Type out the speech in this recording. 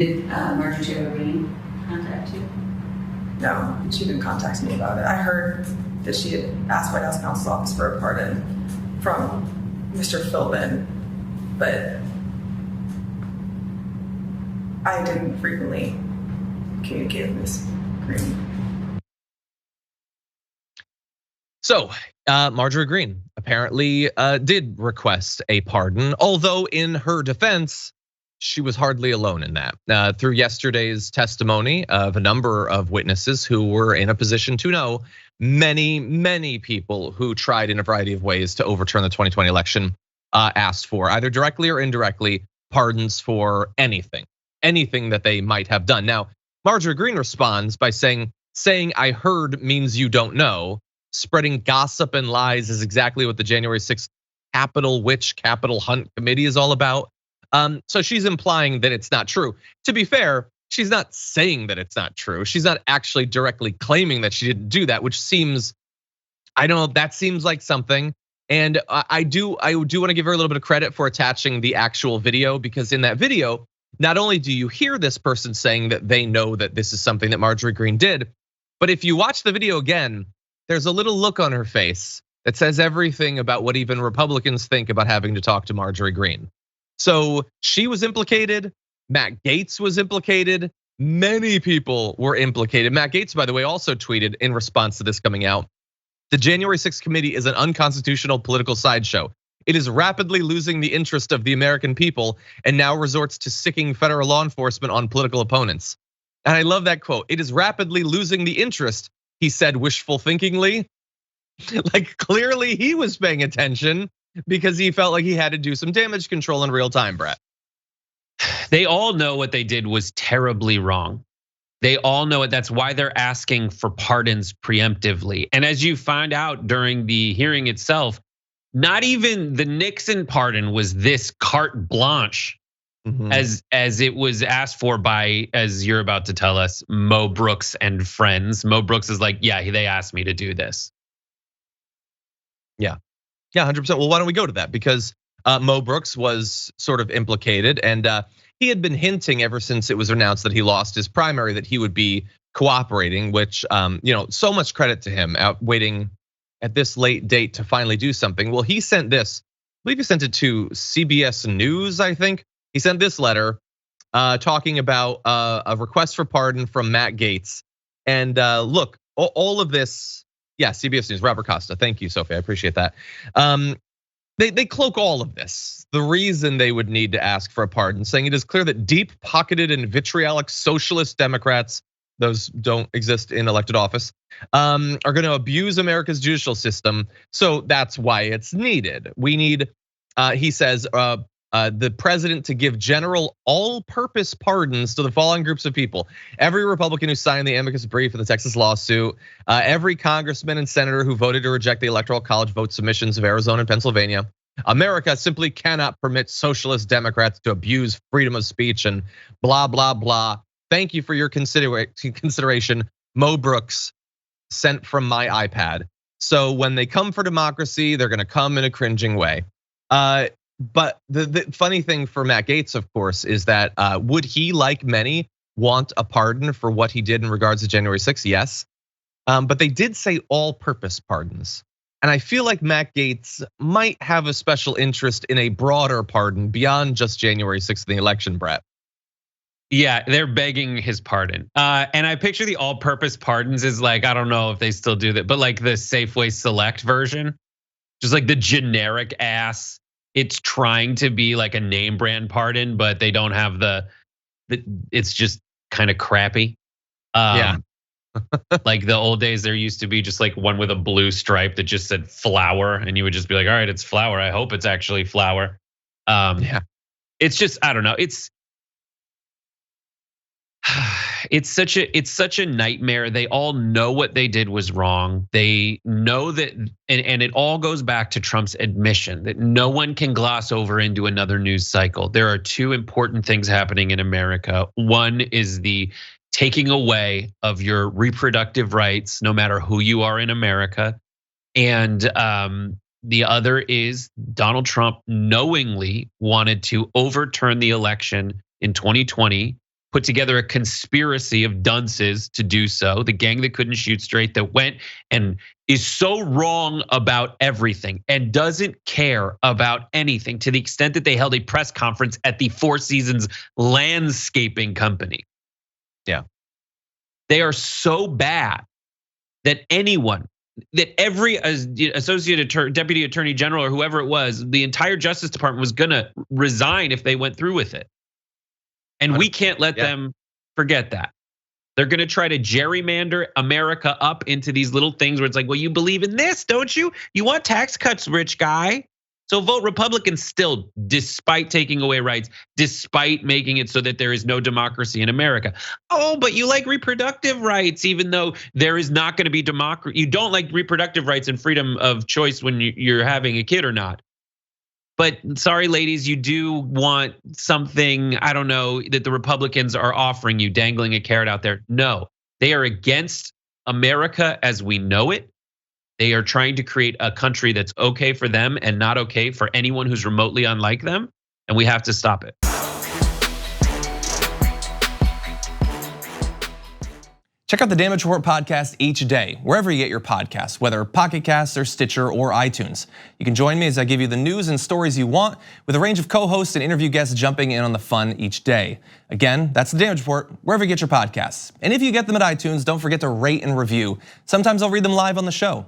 Did Marjorie Greene contact you? No, she didn't contact me about it. I heard that she had asked White House Counsel's Office for a pardon from Mr. Philbin, but I didn't frequently communicate with Ms. Greene. So, Marjorie Greene apparently did request a pardon, although in her defense, she was hardly alone in that. Through yesterday's testimony of a number of witnesses who were in a position to know, many people who tried in a variety of ways to overturn the 2020 election asked for, either directly or indirectly, pardons for anything that they might have done. Now, Marjorie Greene responds by saying I heard means you don't know. Spreading gossip and lies is exactly what the January 6th Capitol Witch, Capitol Hunt Committee is all about. So she's implying that it's not true. To be fair, she's not saying that it's not true. She's not actually directly claiming that she didn't do that, which seems, I don't know, that seems like something. And I do want to give her a little bit of credit for attaching the actual video, because in that video, not only do you hear this person saying that they know that this is something that Marjorie Greene did, but if you watch the video again, there's a little look on her face that says everything about what even Republicans think about having to talk to Marjorie Greene. So she was implicated, Matt Gaetz was implicated, many people were implicated. Matt Gaetz, by the way, also tweeted in response to this coming out, the January 6th committee is an unconstitutional political sideshow. It is rapidly losing the interest of the American people and now resorts to sicking federal law enforcement on political opponents. And I love that quote. It is rapidly losing the interest, he said wishful thinkingly. Like clearly he was paying attention because he felt like he had to do some damage control in real time, Brett. They all know what they did was terribly wrong. They all know it. That's why they're asking for pardons preemptively. And as you find out during the hearing itself, not even the Nixon pardon was this carte blanche as it was asked for by, as you're about to tell us, Mo Brooks and friends. Mo Brooks is like, yeah, they asked me to do this. Yeah, 100%. Well, why don't we go to that? Because Mo Brooks was sort of implicated, and he had been hinting ever since it was announced that he lost his primary that he would be cooperating, which so much credit to him, out waiting at this late date to finally do something. Well, he sent this, I believe he sent it to CBS News, I think. He sent this letter talking about a request for pardon from Matt Gaetz. And look, all of this, yeah, CBS News, Robert Costa. Thank you, Sophie, I appreciate that. They cloak all of this. The reason they would need to ask for a pardon, saying it is clear that deep-pocketed and vitriolic socialist Democrats, those don't exist in elected office, are gonna abuse America's judicial system. So that's why it's needed. We need, he says, the president to give general all-purpose pardons to the following groups of people: every Republican who signed the amicus brief in the Texas lawsuit, every congressman and senator who voted to reject the Electoral College vote submissions of Arizona and Pennsylvania. America simply cannot permit socialist Democrats to abuse freedom of speech and blah, blah, blah. Thank you for your consideration, Mo Brooks, sent from my iPad. So when they come for democracy, they're gonna come in a cringing way. But the funny thing for Matt Gaetz, of course, is that would he, like many, want a pardon for what he did in regards to January 6th? Yes, but they did say all-purpose pardons. And I feel like Matt Gaetz might have a special interest in a broader pardon beyond just January 6th in the election, Brett. Yeah, they're begging his pardon. And I picture the all-purpose pardons is like, I don't know if they still do that, but like the Safeway Select version, just like the generic ass. It's trying to be like a name brand pardon, but they don't have it's just kind of crappy. Yeah. Like the old days, there used to be just like one with a blue stripe that just said flour, and you would just be like, all right, it's flour. I hope it's actually flour. Yeah. It's just, I don't know. It's such a nightmare. They all know what they did was wrong. They know that, and it all goes back to Trump's admission that no one can gloss over into another news cycle. There are two important things happening in America. One is the taking away of your reproductive rights, no matter who you are in America. And the other is Donald Trump knowingly wanted to overturn the election in 2020 put together a conspiracy of dunces to do so. The gang that couldn't shoot straight, that went and is so wrong about everything and doesn't care about anything, to the extent that they held a press conference at the Four Seasons landscaping company. Yeah. They are so bad that anyone, that every deputy attorney general or whoever it was, the entire Justice Department was gonna resign if they went through with it. And we can't let them forget that. They're gonna try to gerrymander America up into these little things where it's like, well, you believe in this, don't you? You want tax cuts, rich guy. So vote Republican still, despite taking away rights, despite making it so that there is no democracy in America. Oh, but you like reproductive rights, even though there is not gonna be democracy. You don't like reproductive rights and freedom of choice when you're having a kid or not. But sorry, ladies, you do want something, I don't know, that the Republicans are offering you, dangling a carrot out there. No, they are against America as we know it. They are trying to create a country that's okay for them and not okay for anyone who's remotely unlike them. And we have to stop it. Check out the Damage Report podcast each day, wherever you get your podcasts, whether Pocket Casts or Stitcher or iTunes. You can join me as I give you the news and stories you want, with a range of co-hosts and interview guests jumping in on the fun each day. Again, that's the Damage Report, wherever you get your podcasts. And if you get them at iTunes, don't forget to rate and review. Sometimes I'll read them live on the show.